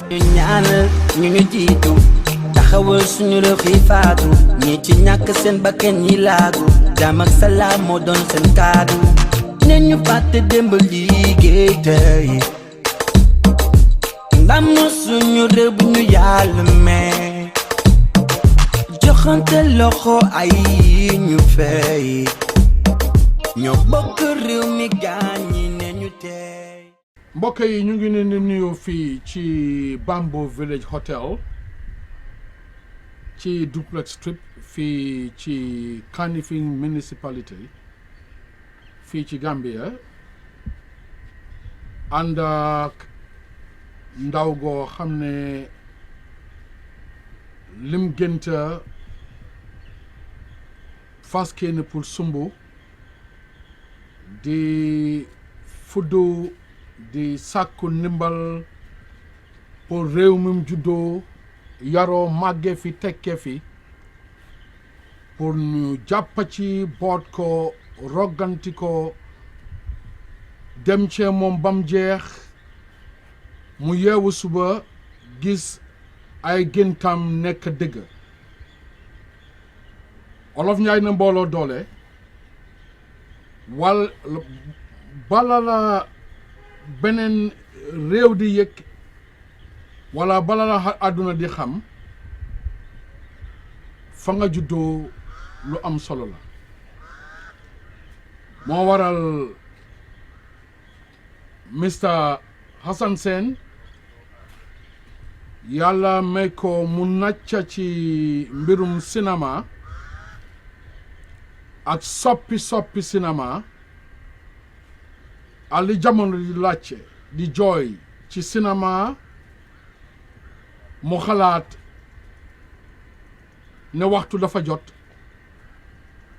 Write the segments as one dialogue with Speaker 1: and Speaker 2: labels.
Speaker 1: ñu ñaanal ñu ñu jiitu taxawal suñu réew xiifaatu ñi ci ñàkk seen bakkan ñi laagu jàmm ak salaam moo doon seen kaddu ne ñu fàtte démb liggéey tey ndam suñu réew bu ñu yàlla may joxante loxo ay ñu fay ñoo bokk réew mi gaañi ne ñu tey.
Speaker 2: mbokk yi ñu ngi leen di nuyu fii ci Bamboo Village Hotel ci Duplex Street fii ci Kanifing Municipality fii ci Gambia ànd ak ndaw goo xam ne lim gënta faskee pour sumbu di fuddu di sàkku ndimbal pour réew mi mu juddoo yaroo màgge fi tekke fi pour ñu jàppa ci boot ko rogganti ko dem cee moom bam jeex mu yeewu suba gis ay géntam nekk dëgg Olof Njaay na mbooloo doole bala la beneen réew di yëg wala bala la àdduna di xam fa nga juddoo lu am solo la moo waral Mr. Hassan Sène yàlla may ko mu nàcca ci mbirum cinéma ak soppi cinéma ali jamono di laajte di jooy ci cinéma mu xalaat ne waxtu dafa jot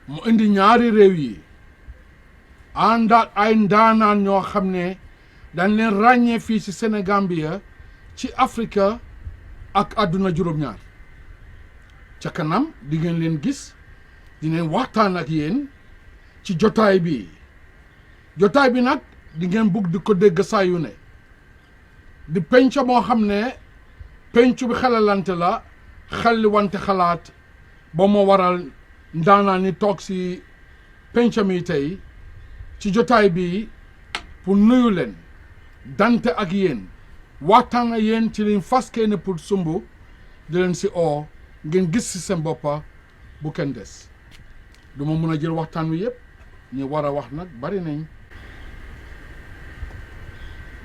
Speaker 2: mu indi ñaari réew yi àndaat ay ndaanaan ñoo xam ne dañ leen ràññee fii ci Sénégambia ci Afrique ak àdduna juróom-ñaar ca kanam di ngeen leen gis dinañ waxtaan ak yéen ci jotaay bi nag di ngeen bugg di ko dégg saa yu ne di penc moo xam ne penc bi xelalante la xelli wante xalaat ba moo waral ndaanaan ni toog si penc mi tey ci jotaay bi pour nuyu leen dante ak yéen waxtaan ak yéen ci liñ faskee ne pour sumbu di leen si oo ngeen gis si seen boppa bu kenn des du ma mun a jël waxtaan wi yëpp ñi war a wax nag bari nañ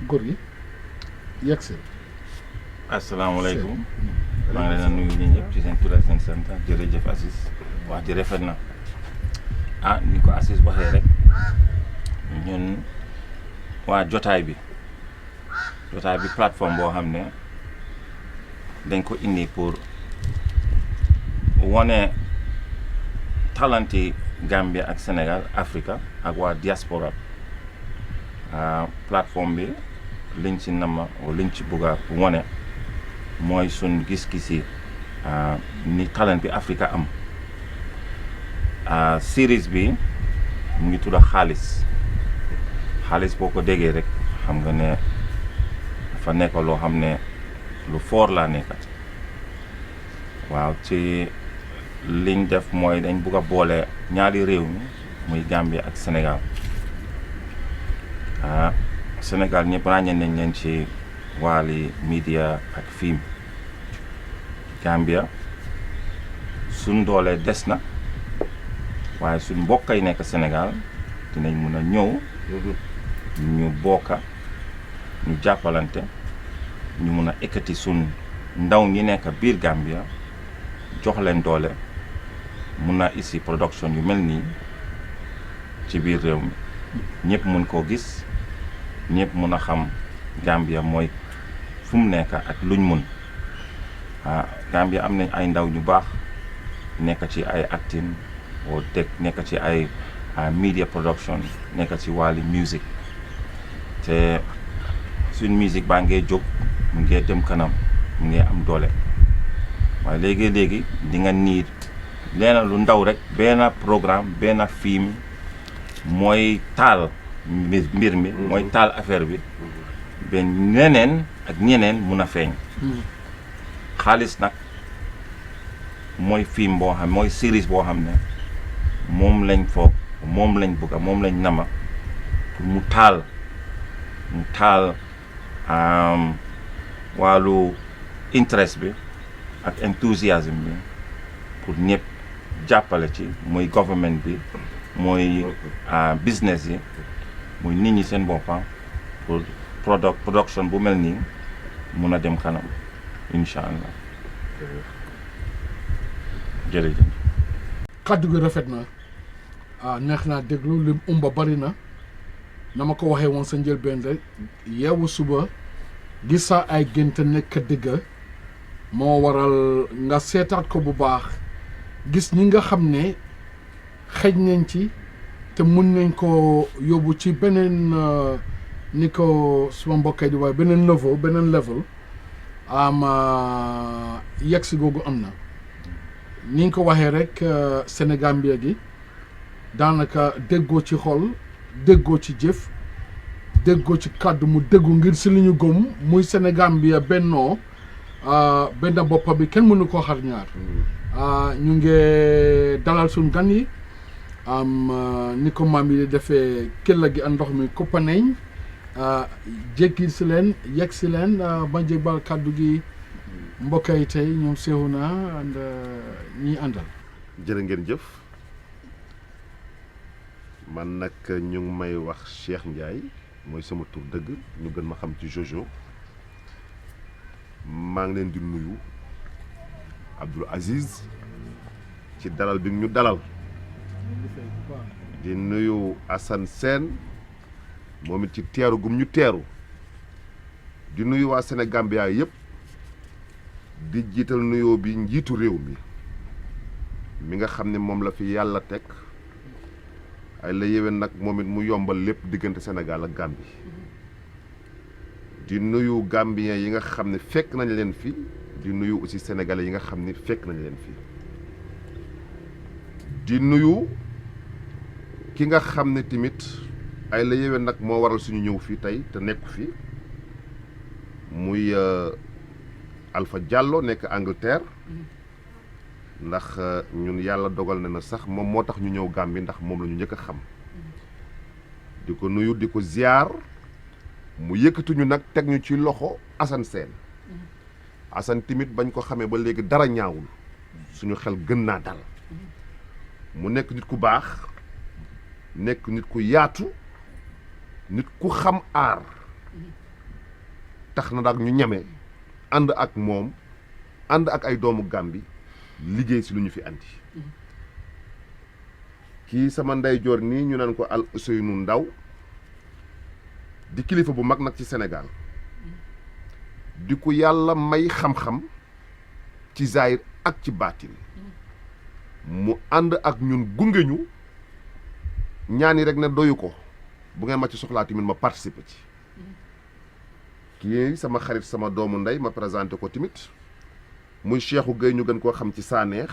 Speaker 2: góor gi yegsi.
Speaker 3: asalaamaaleykum maa ngi leen a nuyu ñi ñëpp ci seen tur ak seen sant jërëjëf Assis wax ji rafet na ni ko Assis waxee rek ñun waa jotaay bi plateforme boo xam ne dañ ko indi pour wone talanti Gambia ak Sénégal Afrique ak waa diaspora plateforme bi liñ ci nama liñ ci bëgg a wone mooy suñ gis-gisi ni talent bi Afrique am series bi mu ngi tudd xaalis boo ko déggee rek xam nga ne dafa nekk loo xam ne lu foor laa nekkat waaw ci liñ def mooy dañ bugg a boole ñaari réew mi muy Gambie ak Sénégal Sénégal ñëpp ràññee nañ leen ci wàlli media ak film Gambia suñ doole des na waaye suñ mbokk yi nekk Sénégal dinañ mun a ñëw ñu bokka ñu jàppalante ñu mun a ekkati suñ ndaw ñi nekk biir Gambia jox leen doole mun na isi production yu mel nii ci biir réew mi ñëpp mun koo gis ñëpp mun a xam Gambia mooy fu mu nekk ak luñ mun Gambia am nañ ay ndaw ñu baax nekk ci ay acting oo nekk ci ay media production nekk ci wàlli musique te suñ musique baa ngee jóg mu ngee dem kanam mu ngee am doole waaye léegi di nga niit leena lu ndaw rek benn programme benn film mooy taal mbir mi mooy taal affaire bi ba ñeneen ak ñeneen mun a feeñ xaalis nag mooy film boo xam mooy series boo xam ne moom lañ foog moom lañ bëgga moom lañ nama pour mu taal wàllu interest bi ak enthousiasme bi pour ñëpp jàppale ci mooy government bi mooy business yi muy nit ñi seen boppam pour production bu mel nii mun a dem kanam incha allah jërëjëf.
Speaker 2: kàddu gi rafet na neex naa déglu lim umba bari na ma ko waxee woon sa njëlbeen rek yeewu suba gis sa ay gént nekk dëgg moo waral nga seetaat ko bu baax gis ñi nga xam ne xëj nañ ci te mun nañ ko yóbbu ci beneen ni ko suma mbokkee di waaye beneen level yegg si googu am na ni nga ko waxee rek Sénégambia gi daanaka déggoo ci xol déggoo ci jëf déggoo ci kàddu mu déggu ngir si li ñu gëm muy Sénégambia bennoo benn boppa bi kenn mënu koo xar ñaar ñu ngi dalal suñ gan yi ni ko maam yi defee këlla gi ak ndox mi kuppa nañ jéggi si leen yegg si leen ba jégbal kàddu gi mbokk yi tey ñoom Seexuna and ñi àndal.
Speaker 4: jërë ngeen jëf man nag ñu ngi may wax Cheikh Ndiaye mooy sama tur dëgg ñu gën ma xam ci Jojo maa ngi leen di nuyu Abdoul Aziz ci dalal bi ñu dalal di nuyu Assane Sène moom it ci teeru gum ñu teeru di nuyu waa Sénégambia yëpp di jiital nuyoo bi njiitu réew mi nga xam ne moom la fi yàlla teg ay la yéwén nag moom it mu yombal lépp diggante Sénégal ak Gambie di nuyu Gambien yi nga xam ne fekk nañ leen fi di nuyu aussi sénégalais yi nga xam ne fekk nañ leen fi di nuyu ki nga xam ne tamit ay la yéwén nag moo waral suñu ñëw fii tey te nekku fi muy Alpha Diallo nekk Angleterre ndax ñun yàlla dogal na sax moom moo tax ñu ñëw Gambie ndax moom la ñu njëkk a xam di ko nuyu di ko ziar mu yëkkatuñu nag teg ñu ci loxo Assane Sène Assane tamit bañ ko xamee ba léegi dara ñaawul suñu xel gën naa dal mu nekk nit ku baax nekk nit ku yaatu nit ku xam aar tax na nag ñu ñeme ànd ak moom ànd ak ay doomu Gambie liggéey si lu ñu fi andi kii sama ndeyjoor nii ñu naan ko Al Ousseynou Ndaw di kilifa bu mag nag ci Sénégal di ko yàlla may xam-xam ci zaahir ak ci baatin mu ànd ak ñun gunge ñu ñaani rek ne doyu ko bu ngeen ma ci soxlaa tamit ma participer ci kii sama xarit sama doomu ndey ma présenté ko tamit muy Cheikhou Gueye ñu gën koo xam ci Saneex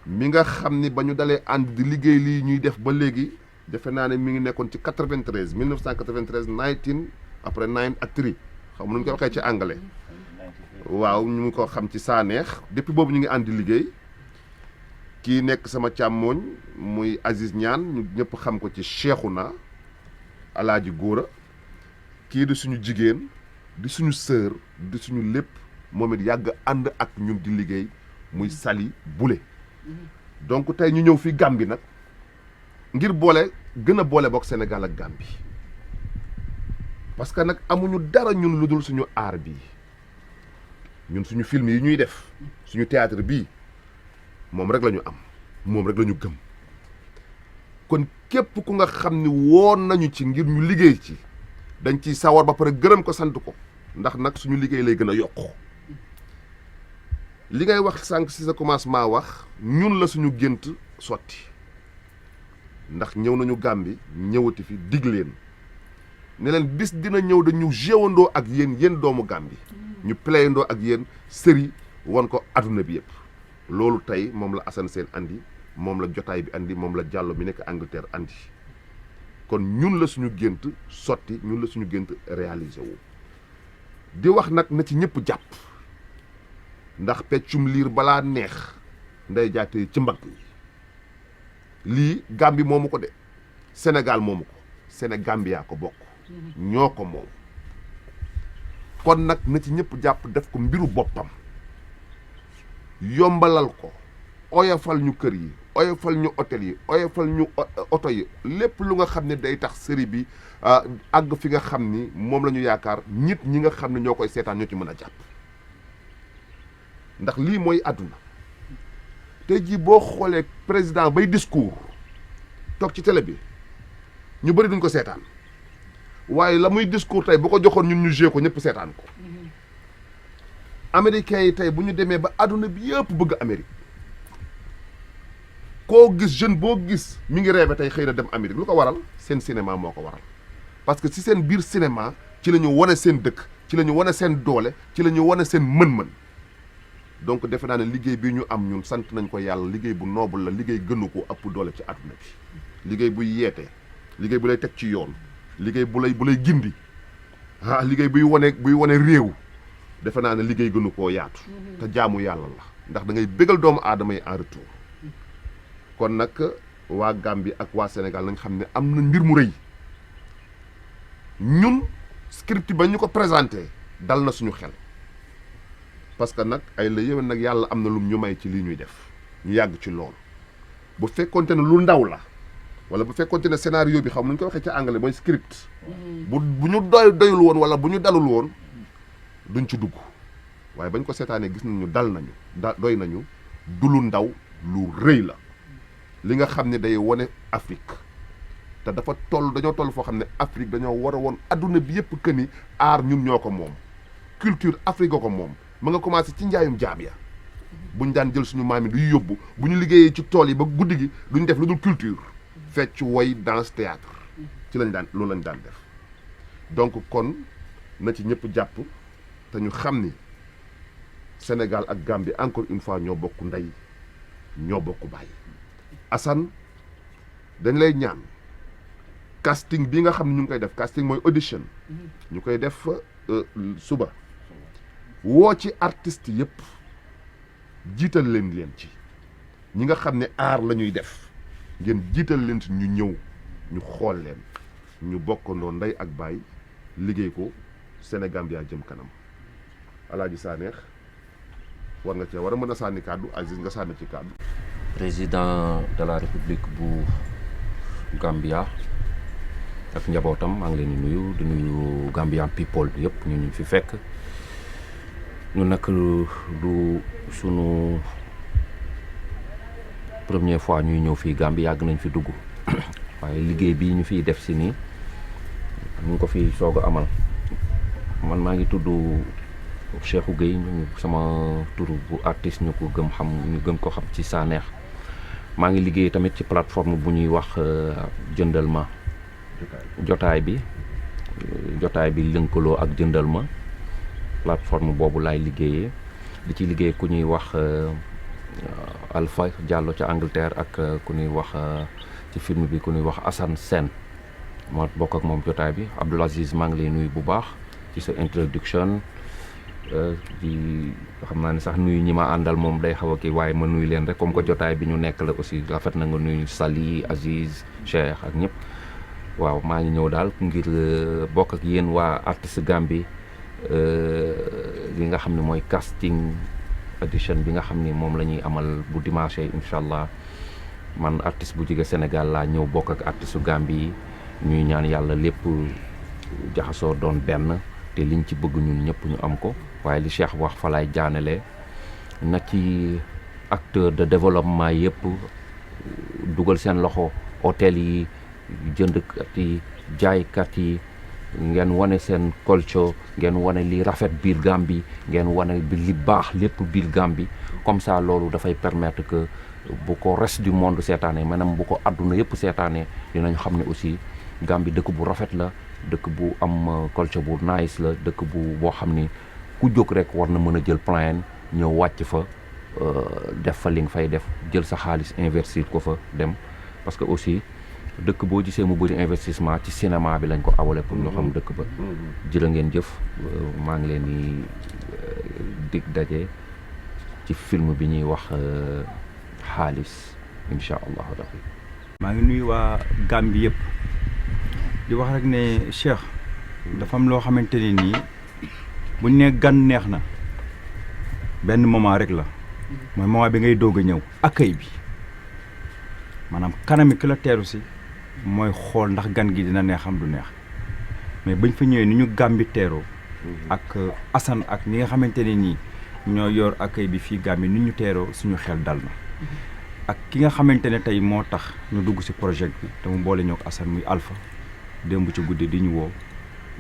Speaker 4: mi nga xam ni ba ñu dalee ànd di liggéey lii ñuy def ba léegi defe naa ne mi ngi nekkoon ci 1993 19 après 9 ak 3 xam nu ñu koy waxee ci anglais waaw ñu ngi ko xam ci Saneex depuis boobu ñu ngi ànd di liggéey kii nekk sama càmmooñ muy Aziz Ñaan ñu ñëpp xam ko ci Cheikhouna Alaaji Góora kii di suñu jigéen di suñu sœur di suñu lépp moom it yàgg ànd ak ñun di liggéey muy Sali Boulé donc tey ñu ñëw fi Gambie nag ngir boole gën a boole bokk Sénégal ak Gambie parce que nag amuñu dara ñun lu dul suñu aar bii ñun suñu film yi ñuy def suñu théâtre bii moom rek la ñu am moom rek la ñu gëm kon képp ku nga xam ni woon nañu ci ngir ñu liggéey ci dañ ciy sawar ba pare gërëm ko sant ko ndax nag suñu liggéey lay gën a yokk li ngay wax sànq si sa commencement wax ñun la suñu gént sotti ndax ñëw nañu Gambie ñëwati fi dig leen ne leen bis dina ñëw dañu jéewandoo ak yéen doomu Gambie ñu playandoo ak yéen série won ko adduna bi yëpp loolu tey moom la Assane Sène andi moom la jotaay bi andi moom la Diallo mi nekk Angleterre andi kon ñun la suñu gént sotti, ñun la suñu gént réalisé wu di wax nag na ci ñëpp jàpp ndax peccum liir balaa neex nday jaatee ci mbagg lii Gambie moomu ko de Sénégal moomu ko Sénégambia ko bokk ñoo ko moom kon nag na ci ñëpp jàpp def ko mbiru boppam yombalal ko oyofal ñu kër yi oyofal ñu hôtel yi oyofal ñu oto yi lépp lu nga xam ne day tax série bi àgg fi nga xam ni moom la ñu yaakaar nit ñi nga xam ne ñoo koy seetaan ñoo ci mën a jàpp ndax lii mooy àdduna tey jii boo xoolee président bay discours toog ci télé bi ñu bëri duñ ko seetaan waaye la muy discours tey bu ko joxoon ñun ñu joué ko ñëpp seetaan ko américains yi tey bu ñu demee ba àdduna bi yëpp bëgg Amérique koo gis jeune boo gis mi ngi rêvé tey xëy na dem Amérique lu ko waral seen cinéma moo ko waral parce que si seen biir cinéma ci la ñu wane seen dëkk ci la ñu wane seen doole ci la ñu wane seen mën-mën donc defe naa ne liggéey bi ñu am ñun sant nañ ko yàlla liggéey bu noble la liggéey gënu ko ëpp doole ci àdduna bi liggéey buy yeete liggéey bu lay teg ci yoon liggéey bu lay gindi liggéey buy wane réew defe naa ne liggéey gënu koo yaatu te jaamu yàlla la ndax da ngay bégal doomu aadama yi en retour kon nag waa Gambie ak waa Sénégal nañ xam ne am na mbir mu rëy ñun script ba ñu ko présenté dal na suñu xel parce que nag ay la yéwén nag yàlla am na lum ñu may ci lii ñuy def ñu yàgg ci loolu bu fekkonte ne lu ndaw la wala bu fekkonte ne scénario bi xam nu ñu ko waxee ci anglais mooy script bu ñu doyul woon wala bu ñu dalul woon duñ ci dugg waaye bañ ko seetaanee gis nañu dal nañu doy nañu du lu ndaw lu rëy la li nga xam ne day wone Afrique te dañoo toll foo xam ne Afrique dañoo war a woon adduna bi yëpp que ni aar ñun ñoo ko moom culture Afrique ko moom ma nga commencé ci njaayum jaam ya buñ daan jël suñu maam yi duy yóbbu bu ñu liggéeyee ci tool yi ba guddi gi duñ def lu dul culture fecc woy danse théâtre ci loolu lañ daan def donc kon na ci ñëpp jàpp te ñu xam ni Sénégal ak Gambie encore une fois ñoo bokk ndey ñoo bokk baay Assane dañ lay ñaan casting bi nga xam ne ñu ngi koy def casting mooy audition ñu koy def suba woo ci artiste yëpp jiital leen ci ñi nga xam ne aar la ñuy def ngeen jiital leen ci ñu ñëw ñu xool leen ñu bokkandoo ndey ak baay liggéey ko Sénégambia jëm kanam Alaaji Saneex war nga cee war a mën a sànni kàddu Aziz nga sànni ci kàddu.
Speaker 5: président de la république bu Gambia ak njabootam maa ngi leen di nuyu Gambian people yëpp ñu fi fekk ñu nag du sunu première fois ñuy ñëw fii Gambie yàgg nañ fi dugg waaye liggéey bi ñu fiy def si nii ñu ngi ko fi soog a amal man maa ngi tudd Cheikhou Gueye ñu sama turu bu artiste ñu gëm ko xam ci Saneex maa ngi liggéey tamit ci plateforme bu ñuy wax jëndal ma jotaay bi lënkaloo ak jëndal ma plateforme boobu laay liggéeyee di ci liggéey ku ñuy wax Alpha Diallo ca Angleterre ak ku ñuy wax ci film bi ku ñuy wax Assane Sène ma bokk ak moom jotaay bi Abdoul Aziz maa ngi lay nuyu bu baax ci sa introduction di xam naa ne sax nuyu ñi ma àndal moom day xaw a kii waaye ma nuyu leen rek comme que jotaay bi ñu nekk la aussi rafet na nga nuyu Sali Aziz Cheikh ak ñëpp waaw maa ngi ñëw daal ngir bokk ak yéen waa artiste Gambie li nga xam ne mooy casting edition bi nga xam ni moom la ñuy amal bu dimanche incha allah man artiste bu jóge Sénégal laa ñëw bokk ak artiste Gambie yi ñuy ñaan yàlla lépp jaxasoo doon benn te liñ ci bëgg ñun ñëpp ñu am ko waaye li Cheikh wax fa laay jaanale na ci acteur de développement yëpp dugal seen loxo hôtel yi jëndkat yi jaaykat yi ngeen wane seen culture ngeen wane li rafet biir Gambie ngeen wane bi li baax lépp biir Gambie comme ça loolu dafay permettre que bu ko reste du monde seetaanee maanaam bu ko àdduna yëpp seetaanee dinañ xam ne aussi Gambie dëkk bu rafet la dëkk bu am culture bu nice la dëkk boo xam ni ku jóg rek war na mën a jël plan ñëw wàcc fa def fa li nga fay def jël sa xaalis investir ko fa dem parce que aussi dëkk boo gisee mu bëri investissement ci cinéma bi lañ ko awale pour ñu xam dëkk ba jërë ngeen jëf maa ngi leen di dig daje ci film bi ñuy wax xaalis incha allahu rabbi
Speaker 6: maa ngi nuyu waa Gambie yëpp di wax rek ne Cheikh dafa am loo xamante ne nii buñ ne gan neex na benn moment rek la mooy moment bi ngay doog a ñëw accueil bi maanaam kanami ki la teeru si mooy xool ndax gan gi dina neexam du neex mais bañ fa ñëwee ni ñu Gambie teeroo ak Assane ak ñi nga xamante ne nii ñoo yor accueil bi fii Gambie ni ñu teeroo suñu xel dal na ak ki nga xamante ne tey moo tax ñu dugg si projet bi te mu boole ñoo ko Assane muy Alpha démb ci guddi di ñu woo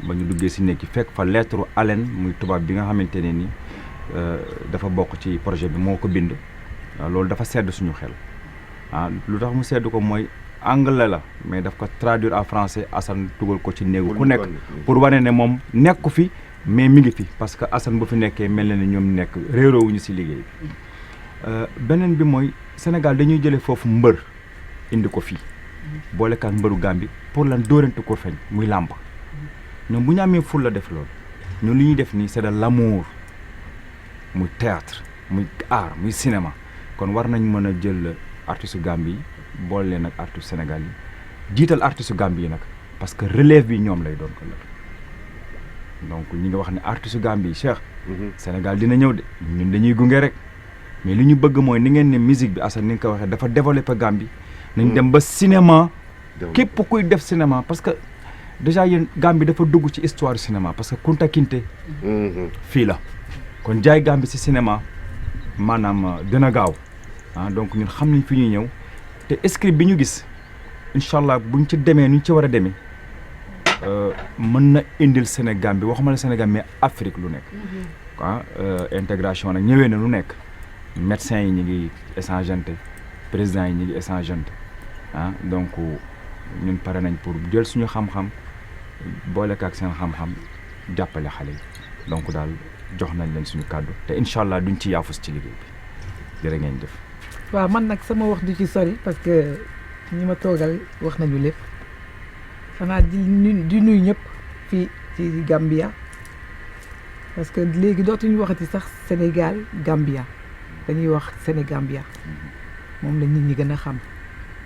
Speaker 6: ba ñu duggee si néeg yi fekk fa lettre Allen muy tubaab bi nga xamante ne ni dafa bokk ci projet bi moo ko bind loolu dafa sedd suñu xel lu tax mu sedd ko mooy anglais la mais daf ko traduire en français Assane dugal ko ci néegu ku nekk pour wane ne moom nekku fi mais mi ngi fi parce que Assane bu fi nekkee mel na ni ñoom nekk réeroowuñu si liggéey bi beneen bi mooy Sénégal dañuy jëlee foofu mbër indi ko fii boolekaat mbëru Gambie pour lan dóorante ko feeñ muy làmb ñoom bu ñu amee ful la def loolu ñun li ñuy def nii c'est de l'amour muy théâtre muy art muy cinéma kon war nañ mën a jël artiste Gambie yi boole leen ak artiste Sénégal yi jiital artiste Gambie yi nag parce que relève bi ñoom lay doon ko la donc ñi nga wax ne artiste Gambie yi Cheikh Sénégal dina ñëw de ñun dañuy gunge rek mais li ñu bëgg mooy ni ngeen ne musique bi Assane ni nga ko waxee dafa développé Gambie nañ dem ba cinéma képp kuy def cinéma parce que déjà yéen Gambie dafa dugg ci histoire cinéma parce que Kunta Kinte fii la kon jaay Gambie ci cinéma maanaam dina gaaw donc ñun xam nañ fi ñuy ñëw te script bi ñu gis incha allah buñ ci demee ni ñu ci war a demee mën na indil Sénégal bi waxuma la Sénégal mais Afrique lu nekk intégration nag ñëwee na lu nekk médecins yi ñu ngi échangeante présidents yi ñu ngi échangeante donc ñun pare nañ pour jël suñu xam-xam boole ak seen xam-xam jàppale xale yi donc daal jox nañ leen suñu kàddu te incha allah duñ ci yaafus ci liggéey bi jërë ngeen jëf.
Speaker 7: waaw man nag sama wax du ci sori parce que ñi ma toogal wax nañu lépp xanaa di nuyu ñëpp fii ci Gambia parce que léegi dootuñu waxati sax Sénégal Gambia dañuy wax Sénégambia moom la nit ñi gën a xam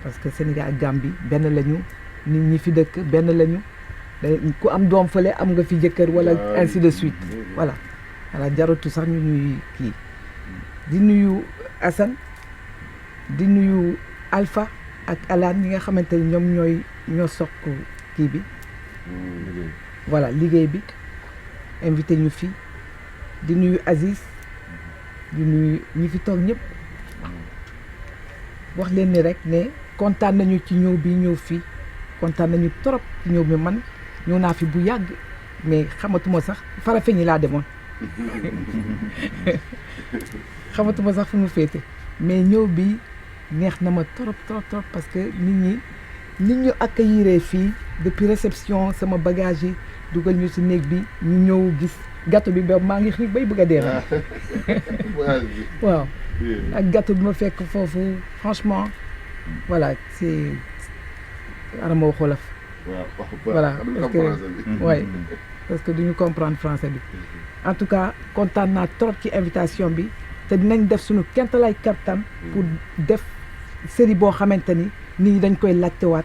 Speaker 7: parce que Sénégal ak Gambie benn lañu nit ñi fi dëkk benn lañu ku am doom fële am nga fi jëkkër wala ainsi de suite voilà jaratu sax ñu ñuy kii di nuyu Assane di nuyu Alpha ak Alaan ñi nga xamante ni ñoom ñoo soq kii bi voilà liggéey bi invité ñu fi di nuyu Aziz di nuyu ñi fi toog ñëpp wax leen ni rek ne kontaan nañu ci ñëw bi ñëw fii kontaan nañu trop ci ñëw bi man ñëw naa fi bu yàgg mais xamatuma sax Farafeñi laa demoon xamatuma sax fu mu féete mais ñëw bi neex na ma trop parce que nit ñu accueillir fii depuis réception sama bagage yi dugal ñu ci néeg bi ñu ñëw gis gâteau bi ba maa ngi xiif bay bëgg a dee waaw ak gâteau bi ma fekk foofu franchement voilà c'est arama wax wolof voilà parce que ouais parce que duñu comprendre français bi en tout cas kontaan naa trop ci invitation bi te dinañ def suñu kentalay kattan pour def série boo xamante ni nit ñi dañ koy laajtewaat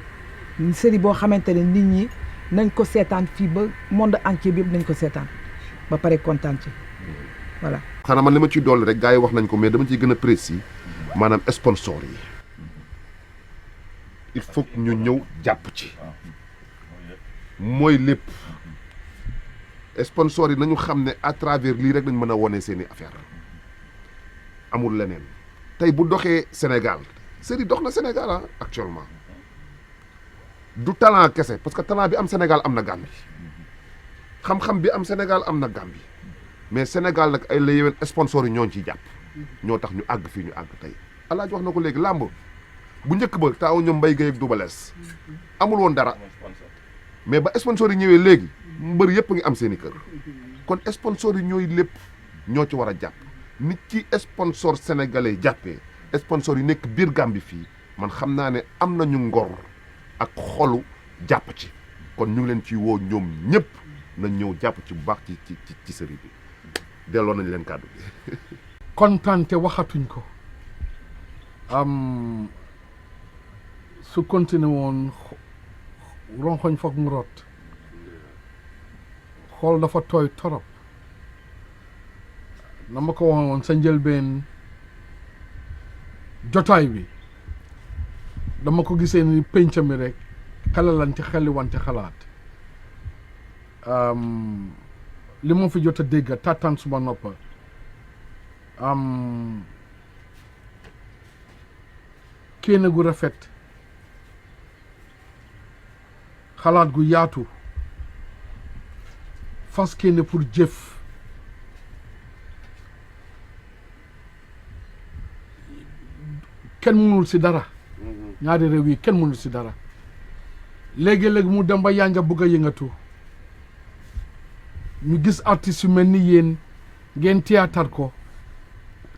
Speaker 7: série boo xamante ni nit ñi nañ ko seetaan fii ba monde entier bi yëpp nañ ko seetaan ba pare kontaan ci voilà.
Speaker 4: xanaa man li ma ciy dolli rek gars yi wax nañ ko mais dama ciy gën a précis maanaam sponsor yi il faut que ñu ñëw jàpp ci mooy lépp sponsor yi nañu xam ne à travers lii rek lañ mën a wone seeni affaire amul leneen tey bu doxee Sénégal série dox na Sénégal actuellement du talent kese parce que talent bi am Sénégal am na Gambie xam-xam bi am Sénégal am na Gambie mais Sénégal nag ay la yéwén sponsor yi ñoo ciy jàpp ñoo tax ñu àgg fii ñu àgg tey Alaaji wax na ko léegi làmb bu njëkk ba taaw ñoom Mbaye Guèye ak Double Less amul woon dara mais ba sponsor yi ñëwee léegi mbër yëpp ngi am seen i kër kon sponsor yi ñooy lépp ñoo ci war a jàpp nit ci sponsor sénégalais jàppee sponsor yi nekk biir Gambie fii man xam naa ne am nañu ngor ak xolu jàpp ci kon ñu ngi leen ciy woo ñoom ñëpp nañ ñëw jàpp ci bu baax ci série bi delloo nañ leen kàddu bi.
Speaker 2: kontaan te waxatuñ ko su continué woon ronxoñ foog mu rot xool dafa tooy torop na ma ko waxee woon sa njëlbeen jotaay bi dama ko gisee ni penc mi rek xelalante xeli wante xalaat li ma fi jot a dégg tàttaan suma noppa kéene gu rafet xalaat gu yaatu fas kéene pour jëf kenn mënul si dara ñaari réew yi kenn mënul si dara léegi-léegi mu dem ba yànja bugg a yëngatu ñu gis artistes yu mel ni yéen ngeen théâtre ko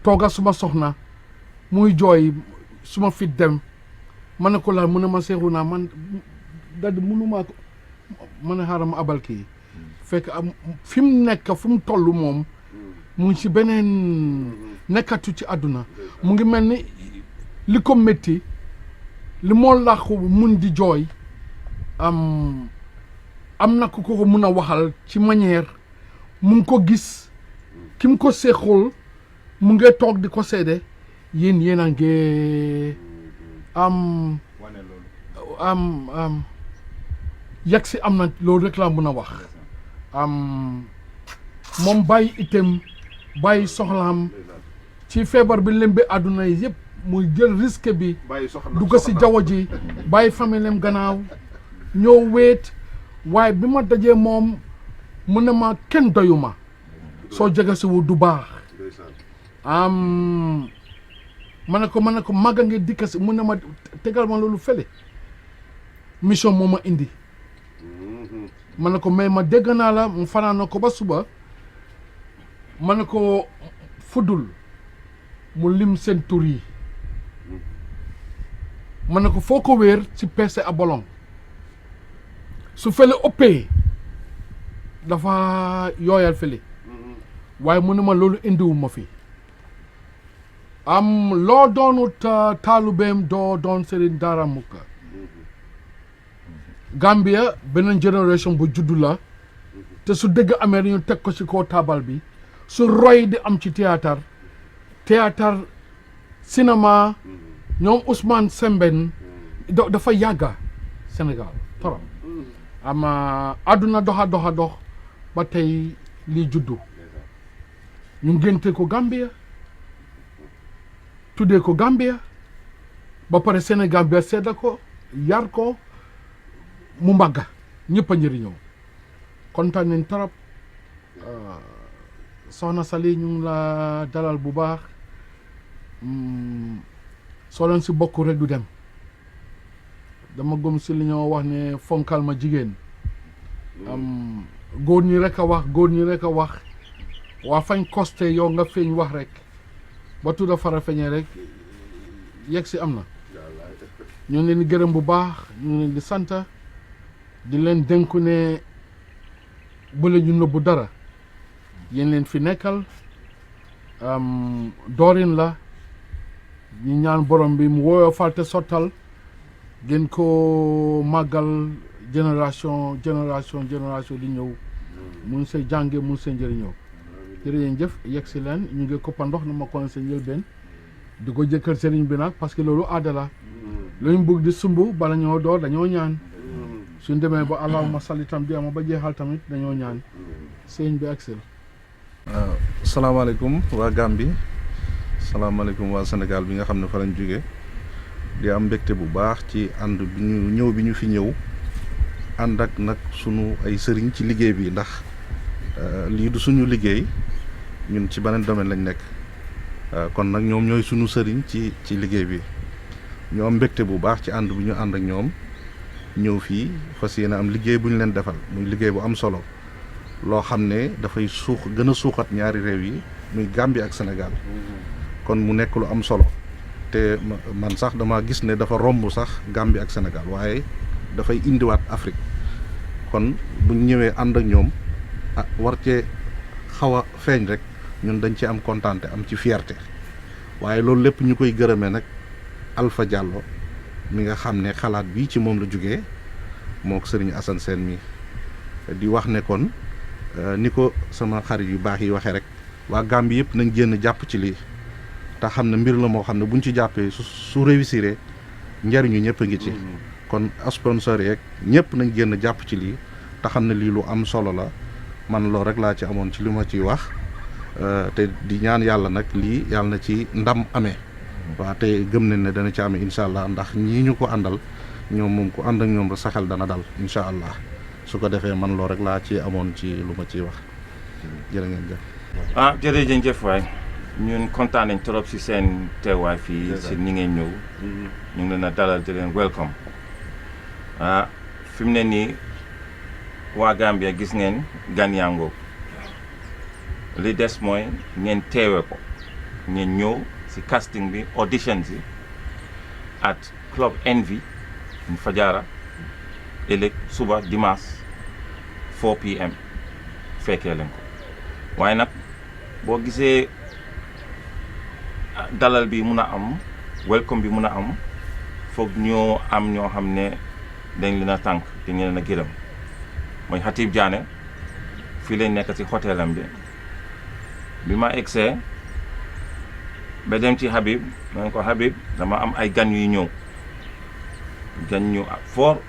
Speaker 2: tooga suma soxna muy jooy suma fit dem ma ne ko laal mu ne ma seexu naa man daldi mënumaa ko ma ne xaaral ma abal kii fekk fi mu nekk fu mu toll moom mu ngi ci beneen nekkatu ci àdduna mu ngi mel ni li ko métti li moo làqu mun di jooy am na ku ko mun a waxal ci manière mu ngi ko gis ki mu ko seexul mu ngi toog di ko seede yéen a ngi yegg si am na loolu rek laa mun a wax moom bàyyi itam bàyyi soxlaam ci feebar bi lembe àdduna yi yëpp muy jël risque bi dugg si jaww ji bàyyi familleem gannaaw ñëw weet waaye bi ma dajee moom mu ne ma kenn doyuma soo jege si wu du baax ma ne ko màgga ngi dikka si mu ne ma tegal ma loolu fële mission moo ma indi ma ne ko mais ma dégg naa la mu fanaan ko ba suba ma ne ko fuddul mu lim seen tur yi ma ne ko foo ko wéer ci peese a bolong su fële ëppee dafa yooyal fële waaye mu ne ma loolu indiwu ma fi loo doonut taalubeem doo doon sëriñ daara mukka Gambia beneen génération bu juddu la te su dëgg amee ñu teg ko ci kaw taabal bi su roy di am ci théâtre cinéma ñoom Ousmane Sembène dafa yàgga Sénégal torop àdduna dox ba tey lii juddu ñu ngénte ko Gambia tuddee ko Gambia ba pare Sénégal bi sedda ko yar ko mu mbàgga ñëpp a njëriñoo kontaan nañ torop soxna Sali ñu ngi la dalal bu baax soo leen si bokk rek du dem dama gëm si li ñoo wax ne fonkal ma jigéen góor ñi rek a wax waa fañ costé yow nga feeñ wax rek ba tudda fara feeñee rek yegg si am na ñu ngi leen di gërëm bu baax ñu ngi leen di sant di leen dénku ne bu la ñu nëbbu dara yéen leen fi nekkal doorin la ñu ñaan borom bi mu wooyoo falte sottal gën ko màggal génération di ñëw mun see jànge mun see njëriñoo jërëjëf yegg si leen ñu ngi koppa ndox na ma ko seen njëlbeen di ko jëkkal sëriñ bi nag parce que loolu aada la lu ñu bëgg di sumb bala ñoo door dañoo ñaan suñ demee ba allahumma salli tam di ama ba jeexal tamit dañoo ñaan sëriñ bi agsil
Speaker 8: salaamaaleykum waa Gambie salaamaaleykum waa Sénégal bi nga xam ne fa lañ jóge di am mbégte bu baax ci ànd bi ñu fi ñëw ànd ak nag sunu ay sëriñ ci liggéey bi ndax lii du suñu liggéey ñun ci beneen domaine lañ nekk kon nag ñoom ñooy sunu sëriñ ci liggéey bi ñu am mbégte bu baax ci ànd bi ñu ànd ak ñoom ñëw fii fas yéene am liggéey bu ñu leen defal muy liggéey bu am solo loo xam ne dafay gën a suuxat ñaari réew yi muy Gambie ak Sénégal kon mu nekk lu am solo te man sax dama gis ne dafa romb sax Gambie ak Sénégal waaye dafay indiwaat Afrique kon buñ ñëwee ànd ak ñoom war cee xaw a feeñ rek ñun dañ ci am kontaante am ci fierté waaye loolu lépp ñu koy gërëmee nag Alpha Diallo mi nga xam ne xalaat bii ci moom la jógee moo ko Serigne Assane Sène mi di wax ne kon ni ko sama xarit yu baax yi waxee rek waa Gambie yëpp nañ génn jàpp ci lii te xam ne mbir la moo xam ne buñ ci jàppee su réussiré njariñu ñëpp a ngi ci kon sponsor yeeg ñëpp nañ génn jàpp ci lii te xam ne lii lu am solo la man loolu rek laa ci amoon ci li ma ciy wax te di ñaan yàlla nag lii yàlla na ci ndam amee waaw te gëm nañ ne dana ci amee incha allah ndax ñii ñu ko àndal ñoom moom ku ànd ak ñoom rek sa xel dana dal incha allah su ko defee man loolu rek laa ci amoon ci lu ma ciy wax jërë ngeen jëf.
Speaker 3: jërëjëf waay ñun kontaan nañ trop si seen teewaay fii si ni ngeen ñëw ñu ngi leen a dalal di leen welcome fi mu ne nii waa Gambia gis ngeen gan yaa ngoog li des mooy ngeen teewe ko ngeen ñëw si casting bi audition si at Club Envy in Fajara ëllëg suba dimanche 4 PM fekkee leen ko waaye nag boo gisee dalal bi mun a am welcome bi mun a am foog ñoo am ñoo xam ne dañ leen a tànk dañ leen a gërëm mooy Hatib Diané fii lañ nekk ci hôtelam bi ma egsee ba dem ci Habib ma ne ko Habib dama am ay gan yuy ñëw gan ñu fort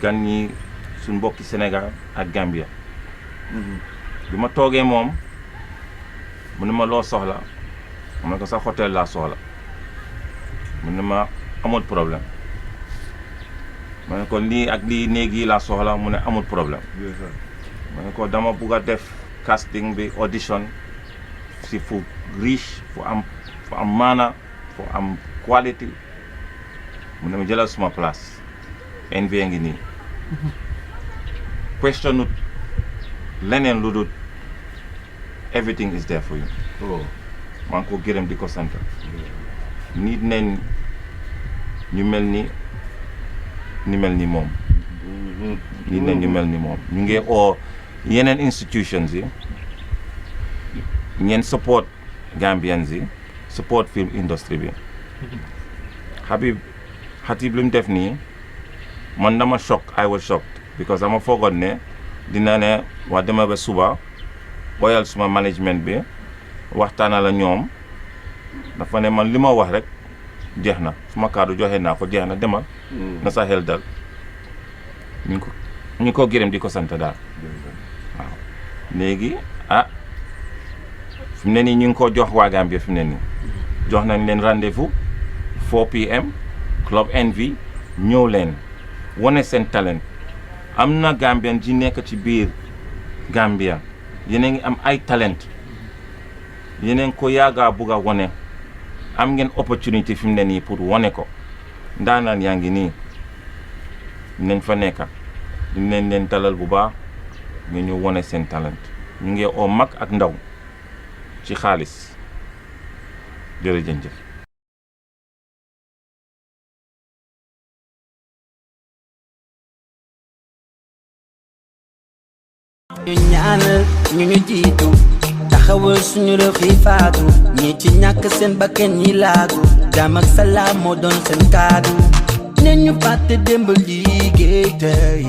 Speaker 3: gan ñi suñ mbokki Sénégal ak Gambia bi ma toogee moom mu ne ma loo soxla ma ne ko sa hôtel laa soxla mu ne ma amul problème ma ne ko lii ak lii néeg yi laa soxla mu ne amul problème ma ne ko dama bugg a def casting bi audition si fu riche fu am maana fu am quality mu ne ma jëlal suma place Envy ngi nii question ut leneen lu dul everything is there for you maa ngi ko gërëm di ko sant nit nañ ñu mel ni mel ni moom nit nañ ñu mel ni moom ñu ngi oo yeneen institutions yi ngeen support Gambians yi support film industry bi Hatib li mu def nii man dama I was shocked because dama foogoon ne dina ne waa dema ba suba boyal suma management bi waxtaana la ñoom dafa ne man li ma wax rek jeex na suma kaddu joxe naa ko jeex na demal na sa xel dal ñu ko gërëm di ko sant daal waaw léegi fi mu ne nii ñu ngi ko jox waa Gambia fi mu ne nii jox nañ leen rendez-vous 4 PM Club Envy ñëw leen wane seen talent am na Gambien ji nekk ci biir Gambia yéen ngi am ay talent yéen ko yaaga bugg a wane am ngeen opportunité fi mu ne nii pour wane ko ndaanaan yaa ngi nii nañ fa nekka dinañ leen dalal bu baax nga ñu wane seen talent ñu ngi oo mag ak ndaw ci xaalis jërëjëf.
Speaker 1: ñu ñaanal ñu jiitu taxawal suñu réew xii faatu ñi ci ñàkk seen bakkan ñi laagu jàmm ak salaam moo doon seen kaddu ne ñu fàtte démb liggéey tey